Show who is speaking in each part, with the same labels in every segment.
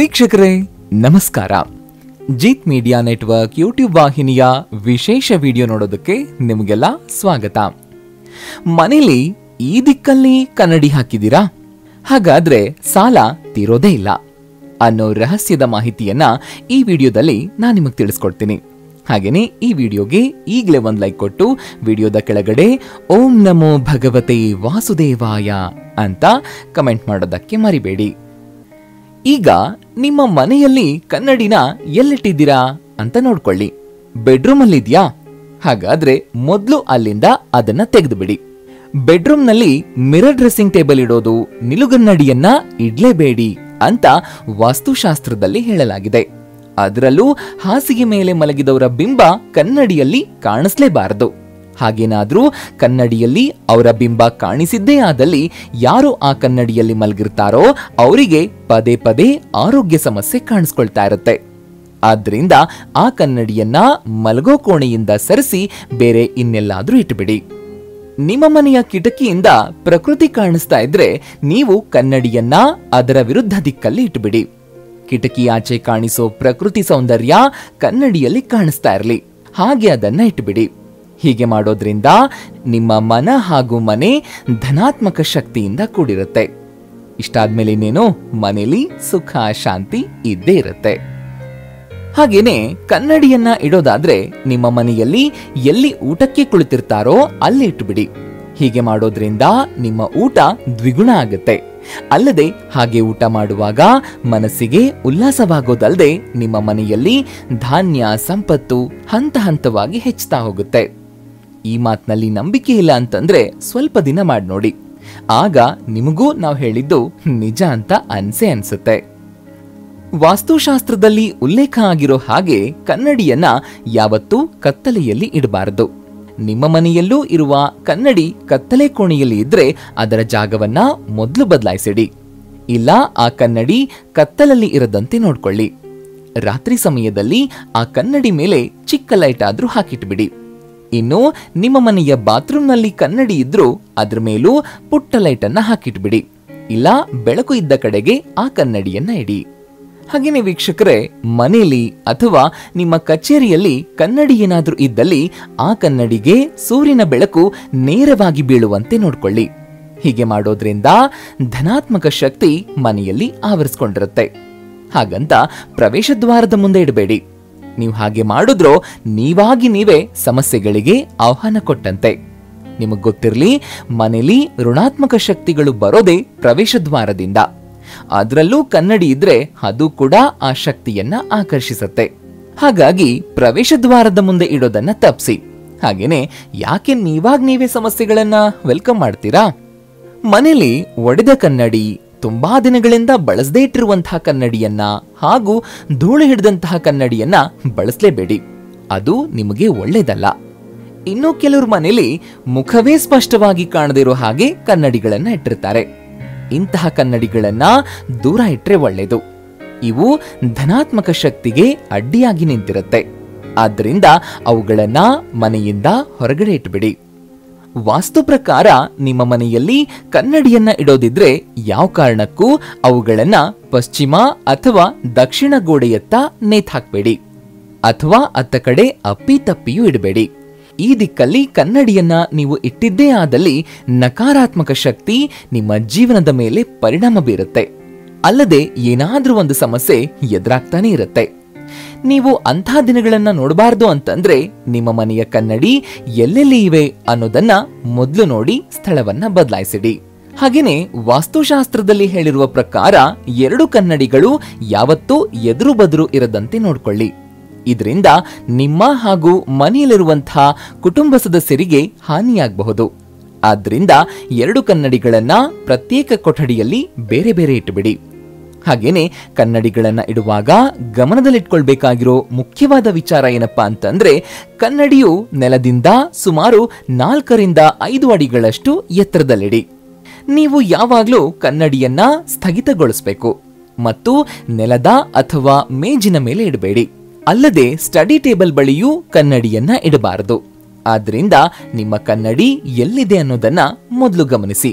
Speaker 1: ವೀಕ್ಷಕರೇ ನಮಸ್ಕಾರ. Jeet media network YouTube ವಾಹಿನಿಯ ವಿಶೇಷ ವಿಡಿಯೋ ನೋಡೋದಕ್ಕೆ ನಿಮಗೆಲ್ಲ ಸ್ವಾಗತ. ಮನೇಲಿ ಈ ದಿಕ್ಕಲ್ಲಿ ಕನ್ನಡಿ ಹಾಕಿದ್ದೀರಾ? ಹಾಗಾದ್ರೆ ಸಾಲ ತೀರೋದೇ ಇಲ್ಲ ಅನ್ನೋ ರಹಸ್ಯದ ಮಾಹಿತಿಯನ್ನ ಈ ವಿಡಿಯೋದಲ್ಲಿ ನಾನು ನಿಮಗೆ ತಿಳಿಸ್ಕೊಡ್ತೀನಿ. ಹಾಗೇನೆ ಈ ವಿಡಿಯೋಗೆ ಈಗಲೇ ಒಂದು ಲೈಕ್ ಕೊಟ್ಟು ವಿಡಿಯೋದ ಕೆಳಗಡೆ ಓಂ ನಮೋ ಭಗವತೆ ವಾಸುದೇವಾಯ ಅಂತ ಕಮೆಂಟ್ ಮಾಡೋದಕ್ಕೆ ಮರಿಬೇಡಿ. ಈಗ ನಿಮ್ಮ ಮನೆಯಲ್ಲಿ ಕನ್ನಡಿನ ಎಲ್ಲಿಟ್ಟಿದ್ದೀರಾ ಅಂತ ನೋಡ್ಕೊಳ್ಳಿ. ಬೆಡ್ರೂಮ್ ಅಲ್ಲಿ ಇದೆಯಾ? ಹಾಗಾದ್ರೆ ಮೊದಲು ಅಲ್ಲಿಂದ ಅದನ್ನ ತೆಗೆದು ಬಿಡಿ. ಬೆಡ್ರೂಮ್ ನಲ್ಲಿ ಮಿರರ್ ಡ್ರೆಸ್ಸಿಂಗ್ ಟೇಬಲ್ ಇಡೋದು, ನಿಲುಗನ್ನಡಿಯನ್ನ ಇಡ್ಲೇಬೇಡಿ ಅಂತ ವಾಸ್ತುಶಾಸ್ತ್ರದಲ್ಲಿ ಹೇಳಲಾಗಿದೆ. ಅದರಲ್ಲೂ ಹಾಸಿಗೆ ಮೇಲೆ ಮಲಗಿದವರ ಬಿಂಬ ಕನ್ನಡಿಯಲ್ಲಿ ಕಾಣಿಸ್ಲೇಬಾರದು. ಹಾಗೇನಾದ್ರೂ ಕನ್ನಡಿಯಲ್ಲಿ ಅವರ ಬಿಂಬ ಕಾಣಿಸಿದ್ದೇ ಆದಲ್ಲಿ ಯಾರು ಆ ಕನ್ನಡಿಯಲ್ಲಿ ಮಲಗಿರ್ತಾರೋ ಅವರಿಗೆ ಪದೇ ಪದೇ ಆರೋಗ್ಯ ಸಮಸ್ಯೆ ಕಾಣಿಸ್ಕೊಳ್ತಾ ಇರುತ್ತೆ. ಆದ್ರಿಂದ ಆ ಕನ್ನಡಿಯನ್ನ ಮಲಗೋ ಕೋಣೆಯಿಂದ ಸರಿಸಿ ಬೇರೆ ಇನ್ನೆಲ್ಲಾದ್ರೂ ಇಟ್ಬಿಡಿ. ನಿಮ್ಮ ಮನೆಯ ಕಿಟಕಿಯಿಂದ ಪ್ರಕೃತಿ ಕಾಣಿಸ್ತಾ ಇದ್ರೆ ನೀವು ಕನ್ನಡಿಯನ್ನ ಅದರ ವಿರುದ್ಧ ದಿಕ್ಕಲ್ಲಿ ಇಟ್ಬಿಡಿ. ಕಿಟಕಿ ಆಚೆ ಕಾಣಿಸೋ ಪ್ರಕೃತಿ ಸೌಂದರ್ಯ ಕನ್ನಡಿಯಲ್ಲಿ ಕಾಣಿಸ್ತಾ ಇರಲಿ, ಹಾಗೆ ಅದನ್ನ ಇಟ್ಬಿಡಿ. ಹೀಗೆ ಮಾಡೋದ್ರಿಂದ ನಿಮ್ಮ ಮನ ಹಾಗೂ ಮನೆ ಧನಾತ್ಮಕ ಶಕ್ತಿಯಿಂದ ಕೂಡಿರುತ್ತೆ. ಇಷ್ಟಾದ್ಮೇಲೆ ಇನ್ನೇನು, ಮನೇಲಿ ಸುಖ ಶಾಂತಿ ಇದ್ದೇ ಇರುತ್ತೆ. ಹಾಗೇನೆ ಕನ್ನಡಿಯನ್ನ ಇಡೋದಾದ್ರೆ ನಿಮ್ಮ ಮನೆಯಲ್ಲಿ ಎಲ್ಲಿ ಊಟಕ್ಕೆ ಕುಳಿತಿರ್ತಾರೋ ಅಲ್ಲಿ ಇಟ್ಬಿಡಿ. ಹೀಗೆ ಮಾಡೋದ್ರಿಂದ ನಿಮ್ಮ ಊಟ ದ್ವಿಗುಣ ಆಗುತ್ತೆ. ಅಲ್ಲದೆ ಹಾಗೆ ಊಟ ಮಾಡುವಾಗ ಮನಸ್ಸಿಗೆ ಉಲ್ಲಾಸವಾಗೋದಲ್ಲದೆ ನಿಮ್ಮ ಮನೆಯಲ್ಲಿ ಧಾನ್ಯ ಸಂಪತ್ತು ಹಂತ ಹಂತವಾಗಿ ಹೆಚ್ಚುತ್ತಾ ಹೋಗುತ್ತೆ. ಈ ಮಾತಿನಲ್ಲಿ ನಂಬಿಕೆ ಇಲ್ಲ ಅಂತಂದ್ರೆ ಸ್ವಲ್ಪ ದಿನ ಮಾಡಿ ನೋಡಿ, ಆಗ ನಿಮಗೂ ನಾವು ಹೇಳಿದ್ದು ನಿಜ ಅಂತ ಅನ್ಸುತ್ತೆ. ವಾಸ್ತುಶಾಸ್ತ್ರದಲ್ಲಿ ಉಲ್ಲೇಖ ಆಗಿರೋ ಹಾಗೆ ಕನ್ನಡಿಯನ್ನ ಯಾವತ್ತೂ ಕತ್ತಲೆಯಲ್ಲಿ ಇಡಬಾರದು. ನಿಮ್ಮ ಮನೆಯಲ್ಲೂ ಇರುವ ಕನ್ನಡಿ ಕತ್ತಲೆ ಕೋಣೆಯಲ್ಲಿ ಇದ್ರೆ ಅದರ ಜಾಗವನ್ನ ಮೊದಲು ಬದಲಾಯಿಸಿಡಿ. ಇಲ್ಲ ಆ ಕನ್ನಡಿ ಕತ್ತಲಲ್ಲಿ ಇರದಂತೆ ನೋಡ್ಕೊಳ್ಳಿ. ರಾತ್ರಿ ಸಮಯದಲ್ಲಿ ಆ ಕನ್ನಡಿ ಮೇಲೆ ಚಿಕ್ಕ ಲೈಟ್ ಆದ್ರೂ ಹಾಕಿಟ್ಬಿಡಿ. ಇನ್ನು ನಿಮ್ಮ ಮನೆಯ ಬಾತ್ರೂಮ್ನಲ್ಲಿ ಕನ್ನಡಿ ಇದ್ರೂ ಅದ್ರ ಮೇಲೂ ಪುಟ್ಟ ಲೈಟ್ ಅನ್ನ ಹಾಕಿಟ್ಬಿಡಿ. ಇಲ್ಲ ಬೆಳಕು ಇದ್ದ ಕಡೆಗೆ ಆ ಕನ್ನಡಿಯನ್ನ ಇಡಿ. ಹಾಗೇನೆ ವೀಕ್ಷಕರೇ, ಮನೆಯಲ್ಲಿ ಅಥವಾ ನಿಮ್ಮ ಕಚೇರಿಯಲ್ಲಿ ಕನ್ನಡಿ ಏನಾದ್ರೂ ಇದ್ದಲ್ಲಿ ಆ ಕನ್ನಡಿಗೆ ಸೂರ್ಯನ ಬೆಳಕು ನೇರವಾಗಿ ಬೀಳುವಂತೆ ನೋಡ್ಕೊಳ್ಳಿ. ಹೀಗೆ ಮಾಡೋದ್ರಿಂದ ಧನಾತ್ಮಕ ಶಕ್ತಿ ಮನೆಯಲ್ಲಿ ಆವರಿಸ್ಕೊಂಡಿರುತ್ತೆ. ಹಾಗಂತ ಪ್ರವೇಶ ದ್ವಾರದ ಮುಂದೆ ಇಡಬೇಡಿ. ನೀವು ಹಾಗೆ ಮಾಡಿದ್ರೋ ನೀವಾಗಿ ನೀವೇ ಸಮಸ್ಯೆಗಳಿಗೆ ಆಹ್ವಾನ ಕೊಟ್ಟಂತೆ. ನಿಮಗ್ ಗೊತ್ತಿರ್ಲಿ, ಮನೆಯಲ್ಲಿ ಋಣಾತ್ಮಕ ಶಕ್ತಿಗಳು ಬರೋದೇ ಪ್ರವೇಶ ದ್ವಾರದಿಂದ. ಅದರಲ್ಲೂ ಕನ್ನಡಿ ಇದ್ರೆ ಅದು ಕೂಡ ಆ ಶಕ್ತಿಯನ್ನ ಆಕರ್ಷಿಸುತ್ತೆ. ಹಾಗಾಗಿ ಪ್ರವೇಶ ದ್ವಾರದ ಮುಂದೆ ಇಡೋದನ್ನ ತಪ್ಪಿಸಿ. ಹಾಗೇನೆ ಯಾಕೆ ನೀವಾಗ ನೀವೇ ಸಮಸ್ಯೆಗಳನ್ನ ವೆಲ್ಕಮ್ ಮಾಡ್ತೀರಾ? ಮನೇಲಿ ಒಡೆದ ಕನ್ನಡಿ, ತುಂಬಾ ದಿನಗಳಿಂದ ಬಳಸದೇ ಇಟ್ಟಿರುವಂತಹ ಕನ್ನಡಿಯನ್ನ ಹಾಗೂ ಧೂಳು ಹಿಡಿದಂತಹ ಕನ್ನಡಿಯನ್ನ ಬಳಸಲೇಬೇಡಿ. ಅದು ನಿಮಗೆ ಒಳ್ಳೇದಲ್ಲ. ಇನ್ನು ಕೆಲವರು ಮನೇಲಿ ಮುಖವೇ ಸ್ಪಷ್ಟವಾಗಿ ಕಾಣದಿರೋ ಹಾಗೆ ಕನ್ನಡಿಗಳನ್ನ ಇಟ್ಟಿರ್ತಾರೆ. ಇಂತಹ ಕನ್ನಡಿಗಳನ್ನ ದೂರ ಇಟ್ರೆ ಒಳ್ಳೆಯದು. ಇವು ಧನಾತ್ಮಕ ಶಕ್ತಿಗೆ ಅಡ್ಡಿಯಾಗಿ ನಿಂತಿರುತ್ತೆ. ಆದ್ದರಿಂದ ಅವುಗಳನ್ನ ಮನೆಯಿಂದ ಹೊರಗಡೆ ಇಟ್ಬಿಡಿ. ವಾಸ್ತು ಪ್ರಕಾರ ನಿಮ್ಮ ಮನೆಯಲ್ಲಿ ಕನ್ನಡಿಯನ್ನ ಇಡೋದಿದ್ರೆ ಯಾವ ಕಾರಣಕ್ಕೂ ಅವುಗಳನ್ನ ಪಶ್ಚಿಮ ಅಥವಾ ದಕ್ಷಿಣ ಗೋಡೆಯತ್ತ ನೇತಾಕ್ಬೇಡಿ, ಅಥವಾ ಅತ್ತ ಕಡೆ ಅಪ್ಪಿ ತಪ್ಪಿಯೂ ಇಡಬೇಡಿ. ಈ ದಿಕ್ಕಲ್ಲಿ ಕನ್ನಡಿಯನ್ನ ನೀವು ಇಟ್ಟಿದ್ದೇ ಆದಲ್ಲಿ ನಕಾರಾತ್ಮಕ ಶಕ್ತಿ ನಿಮ್ಮ ಜೀವನದ ಮೇಲೆ ಪರಿಣಾಮ ಬೀರುತ್ತೆ. ಅಲ್ಲದೆ ಏನಾದ್ರೂ ಒಂದು ಸಮಸ್ಯೆ ಎದುರಾಗ್ತಾನೆ ಇರುತ್ತೆ. ನೀವು ಅಂಥ ದಿನಗಳನ್ನ ನೋಡಬಾರ್ದು ಅಂತಂದ್ರೆ ನಿಮ್ಮ ಮನೆಯ ಕನ್ನಡಿ ಎಲ್ಲೆಲ್ಲಿ ಇವೆ ಅನ್ನೋದನ್ನ ಮೊದಲು ನೋಡಿ ಸ್ಥಳವನ್ನ ಬದಲಾಯಿಸಿಡಿ. ಹಾಗೇನೆ ವಾಸ್ತುಶಾಸ್ತ್ರದಲ್ಲಿ ಹೇಳಿರುವ ಪ್ರಕಾರ 2 ಕನ್ನಡಿಗಳು ಯಾವತ್ತೂ ಎದುರು ಬದುರು ಇರದಂತೆ ನೋಡ್ಕೊಳ್ಳಿ. ಇದರಿಂದ ನಿಮ್ಮ ಹಾಗೂ ಮನೆಯಲ್ಲಿರುವಂತಹ ಕುಟುಂಬ ಸದಸ್ಯರಿಗೆ ಹಾನಿಯಾಗಬಹುದು. ಆದ್ರಿಂದ 2 ಕನ್ನಡಿಗಳನ್ನ ಪ್ರತ್ಯೇಕ ಕೊಠಡಿಯಲ್ಲಿ ಬೇರೆ ಬೇರೆ ಇಟ್ಟುಬಿಡಿ. ಹಾಗೇನೆ ಕನ್ನಡಿಗಳನ್ನ ಇಡುವಾಗ ಗಮನದಲ್ಲಿಟ್ಕೊಳ್ಬೇಕಾಗಿರೋ ಮುಖ್ಯವಾದ ವಿಚಾರ ಏನಪ್ಪಾ ಅಂತಂದ್ರೆ, ಕನ್ನಡಿಯು ನೆಲದಿಂದ ಸುಮಾರು 4 ರಿಂದ 5 ಅಡಿಗಳಷ್ಟು ಎತ್ತರದಲ್ಲಿಡಿ. ನೀವು ಯಾವಾಗ್ಲೂ ಕನ್ನಡಿಯನ್ನ ಸ್ಥಗಿತಗೊಳಿಸಬೇಕು ಮತ್ತು ನೆಲದ ಅಥವಾ ಮೇಜಿನ ಮೇಲೆ ಇಡಬೇಡಿ. ಅಲ್ಲದೆ ಸ್ಟಡಿ ಟೇಬಲ್ ಬಳಿಯೂ ಕನ್ನಡಿಯನ್ನ ಇಡಬಾರದು. ಆದ್ರಿಂದ ನಿಮ್ಮ ಕನ್ನಡಿ ಎಲ್ಲಿದೆ ಅನ್ನೋದನ್ನ ಮೊದಲು ಗಮನಿಸಿ.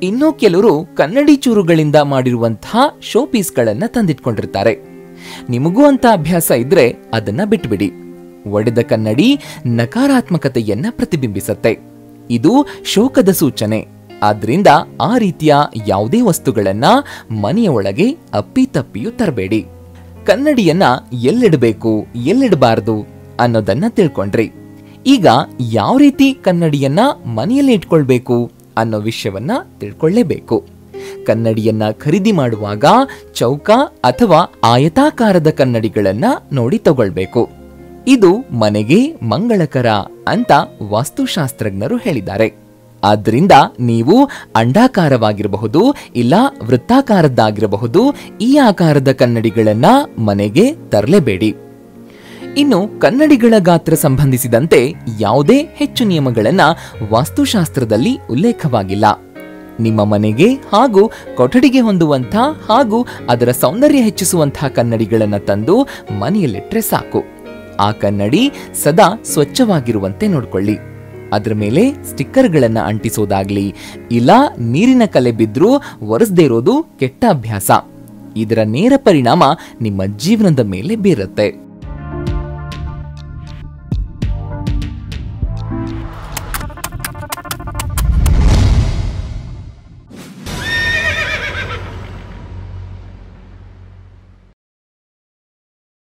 Speaker 1: ಇನ್ನು ಕೆಲವರು ಕನ್ನಡಿ ಚೂರುಗಳಿಂದ ಮಾಡಿರುವಂತಹ ಶೋ ಪೀಸ್ಗಳನ್ನ ತಂದಿಟ್ಕೊಂಡಿರ್ತಾರೆ. ನಿಮಗೂ ಅಂತ ಅಭ್ಯಾಸ ಇದ್ರೆ ಅದನ್ನ ಬಿಟ್ಬಿಡಿ. ಒಡೆದ ಕನ್ನಡಿ ನಕಾರಾತ್ಮಕತೆಯನ್ನ ಪ್ರತಿಬಿಂಬಿಸತ್ತೆ. ಇದು ಶೋಕದ ಸೂಚನೆ. ಆದ್ರಿಂದ ಆ ರೀತಿಯ ಯಾವುದೇ ವಸ್ತುಗಳನ್ನ ಮನೆಯ ಒಳಗೆ ಅಪ್ಪಿತಪ್ಪಿಯೂ ತರಬೇಡಿ. ಕನ್ನಡಿಯನ್ನ ಎಲ್ಲಿಡಬೇಕು, ಎಲ್ಲಿಡಬಾರದು ಅನ್ನೋದನ್ನ ತಿಳ್ಕೊಂಡ್ರಿ. ಈಗ ಯಾವ ರೀತಿ ಕನ್ನಡಿಯನ್ನ ಮನೆಯಲ್ಲಿ ಇಟ್ಕೊಳ್ಬೇಕು ಅನ್ನೋ ವಿಷಯವನ್ನ ತಿಳ್ಕೊಳ್ಳೇಬೇಕು. ಕನ್ನಡಿಯನ್ನ ಖರೀದಿ ಮಾಡುವಾಗ ಚೌಕ ಅಥವಾ ಆಯತಾಕಾರದ ಕನ್ನಡಿಗಳನ್ನ ನೋಡಿ ತಗೊಳ್ಬೇಕು. ಇದು ಮನೆಗೆ ಮಂಗಳಕರ ಅಂತ ವಾಸ್ತುಶಾಸ್ತ್ರಜ್ಞರು ಹೇಳಿದ್ದಾರೆ. ಆದ್ರಿಂದ ನೀವು ಅಂಡಾಕಾರವಾಗಿರಬಹುದು, ಇಲ್ಲ ವೃತ್ತಾಕಾರದ್ದಾಗಿರಬಹುದು, ಈ ಆಕಾರದ ಕನ್ನಡಿಗಳನ್ನ ಮನೆಗೆ ತರಲೇಬೇಡಿ. ಇನ್ನು ಕನ್ನಡಿಗಳ ಗಾತ್ರ ಸಂಬಂಧಿಸಿದಂತೆ ಯಾವುದೇ ಹೆಚ್ಚು ನಿಯಮಗಳನ್ನ ವಾಸ್ತುಶಾಸ್ತ್ರದಲ್ಲಿ ಉಲ್ಲೇಖವಾಗಿಲ್ಲ. ನಿಮ್ಮ ಮನೆಗೆ ಹಾಗೂ ಕೊಠಡಿಗೆ ಹೊಂದುವಂಥ ಹಾಗೂ ಅದರ ಸೌಂದರ್ಯ ಹೆಚ್ಚಿಸುವಂತಹ ಕನ್ನಡಿಗಳನ್ನ ತಂದು ಮನೆಯಲ್ಲಿಟ್ರೆ ಸಾಕು. ಆ ಕನ್ನಡಿ ಸದಾ ಸ್ವಚ್ಛವಾಗಿರುವಂತೆ ನೋಡ್ಕೊಳ್ಳಿ. ಅದರ ಮೇಲೆ ಸ್ಟಿಕ್ಕರ್ಗಳನ್ನ ಅಂಟಿಸೋದಾಗ್ಲಿ, ಇಲ್ಲ ನೀರಿನ ಕಲೆ ಬಿದ್ರೂ ಒರೆಸದೇ ಇರೋದು ಕೆಟ್ಟ ಅಭ್ಯಾಸ. ಇದರ ನೇರ ಪರಿಣಾಮ ನಿಮ್ಮ ಜೀವನದ ಮೇಲೆ ಬೀರುತ್ತೆ.